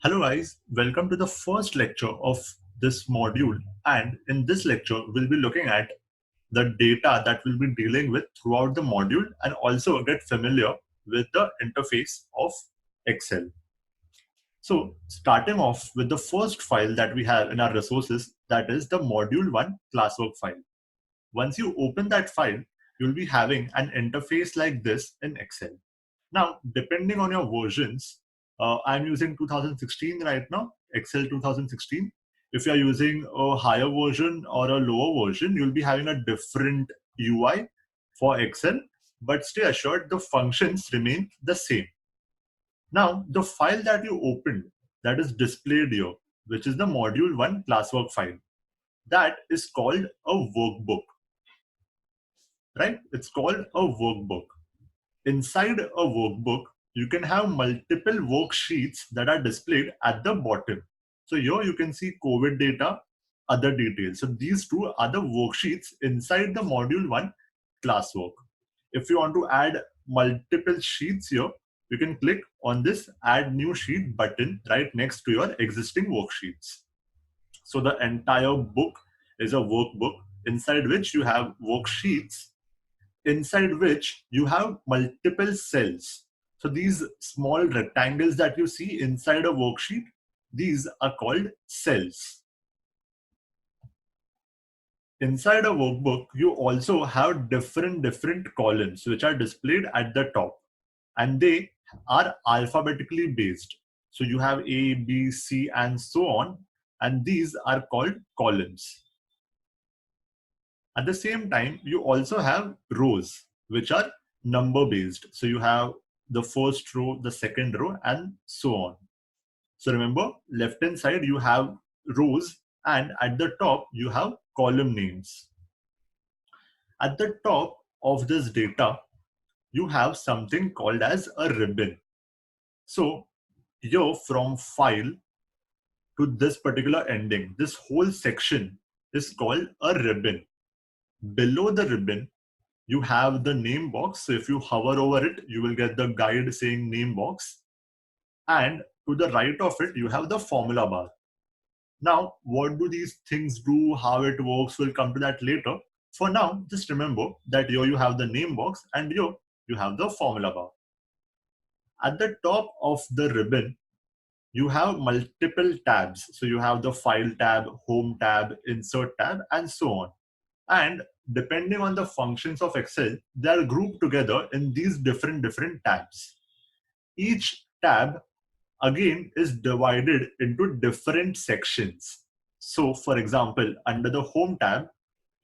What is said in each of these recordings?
Hello guys, welcome to the first lecture of this module, and in this lecture we'll be looking at the data that we'll be dealing with throughout the module and also get familiar with the interface of Excel. So starting off with the first file that we have in our resources, that is the module 1 classwork file. Once you open that file, you'll be having an interface like this in Excel. Now, depending on your versions, I'm using 2016 right now, Excel 2016. If you're using a higher version or a lower version, you'll be having a different UI for Excel, but stay assured the functions remain the same. Now, the file that you opened that is displayed here, which is the module 1 classwork file, that is called a workbook, right? It's called a workbook. Inside a workbook, you can have multiple worksheets that are displayed at the bottom. So here you can see COVID data, other details. So these two are the worksheets inside the module 1 classwork. If you want to add multiple sheets here, you can click on this add new sheet button right next to your existing worksheets. So the entire book is a workbook inside which you have worksheets inside which you have multiple cells. So these small rectangles that you see inside a worksheet, these are called cells. Inside a workbook, you also have different columns which are displayed at the top, and they are alphabetically based. So you have A, B, C, and so on, and these are called columns. At the same time, you also have rows, which are number based. So you have the first row, the second row, and so on. So remember, left hand side, you have rows, and at the top, you have column names. At the top of this data, you have something called as a ribbon. So here from file to this particular ending, this whole section is called a ribbon. Below the ribbon, you have the name box. So if you hover over it, you will get the guide saying name box. And to the right of it, you have the formula bar. Now, what do these things do? How it works? We'll come to that later. For now, just remember that here you have the name box and here you have the formula bar. At the top of the ribbon, you have multiple tabs. So you have the file tab, home tab, insert tab, and so on. And depending on the functions of Excel, they are grouped together in these different tabs. Each tab again is divided into different sections. So for example, under the home tab,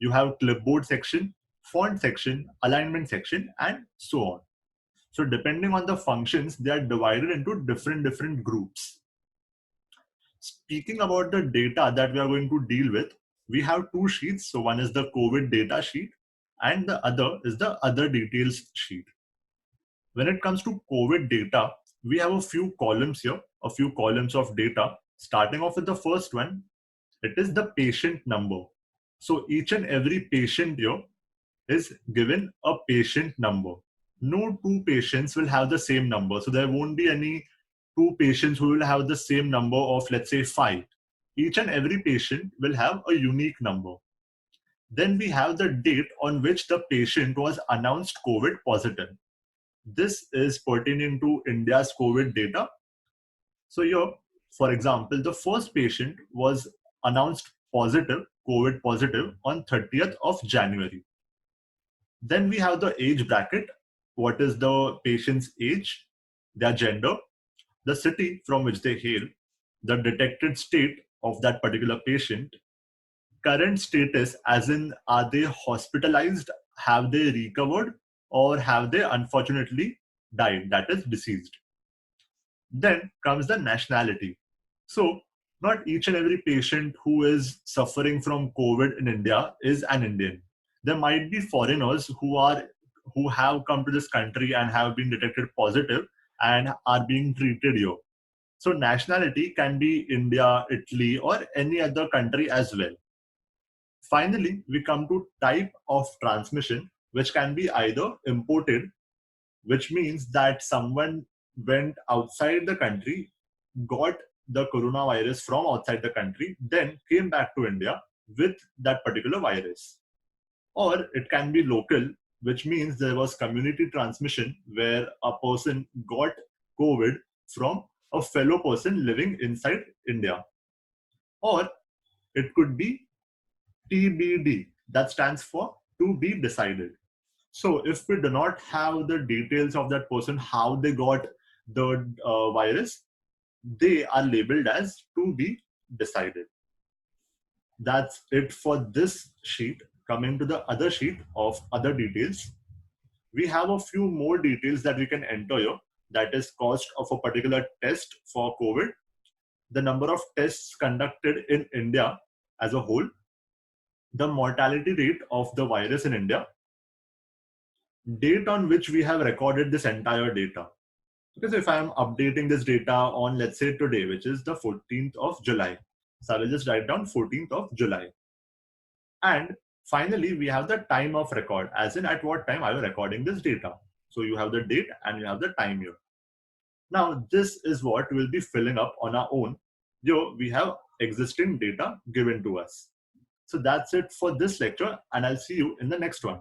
you have clipboard section, font section, alignment section, and so on. So depending on the functions, they are divided into different groups. Speaking about the data that we are going to deal with, we have two sheets. So one is the COVID data sheet and the other is the other details sheet. When it comes to COVID data, we have a few columns here, a few columns of data. Starting off with the first one, it is the patient number. So each and every patient here is given a patient number. No two patients will have the same number. So there won't be any two patients who will have the same number of, let's say, 5. Each and every patient will have a unique number. Then we have the date on which the patient was announced COVID positive. This is pertaining to India's COVID data. So here, for example, the first patient was announced positive, COVID positive on 30th of January. Then we have the age bracket. What is the patient's age, their gender, the city from which they hail, the detected state of that particular patient, current status, as in are they hospitalized, have they recovered, or have they unfortunately died, that is deceased. Then comes the nationality. So not each and every patient who is suffering from COVID in India is an Indian. There might be foreigners who have come to this country and have been detected positive and are being treated here. So nationality can be India, Italy, or any other country as well. Finally, we come to type of transmission, which can be either imported, which means that someone went outside the country, got the coronavirus from outside the country, then came back to India with that particular virus. Or it can be local, which means there was community transmission where a person got COVID from a fellow person living inside India. Or it could be TBD, that stands for to be decided. So if we do not have the details of that person, how they got the virus, they are labeled as to be decided. That's it for this sheet. Coming to the other sheet of other details, we have a few more details that we can enter here. That is cost of a particular test for COVID, the number of tests conducted in India as a whole, the mortality rate of the virus in India, date on which we have recorded this entire data. Because if I'm updating this data on, let's say today, which is the 14th of July, so I will just write down 14th of July. And finally, we have the time of record, as in at what time I was recording this data. So you have the date and you have the time here. Now, this is what we'll be filling up on our own. Here we have existing data given to us. So that's it for this lecture, and I'll see you in the next one.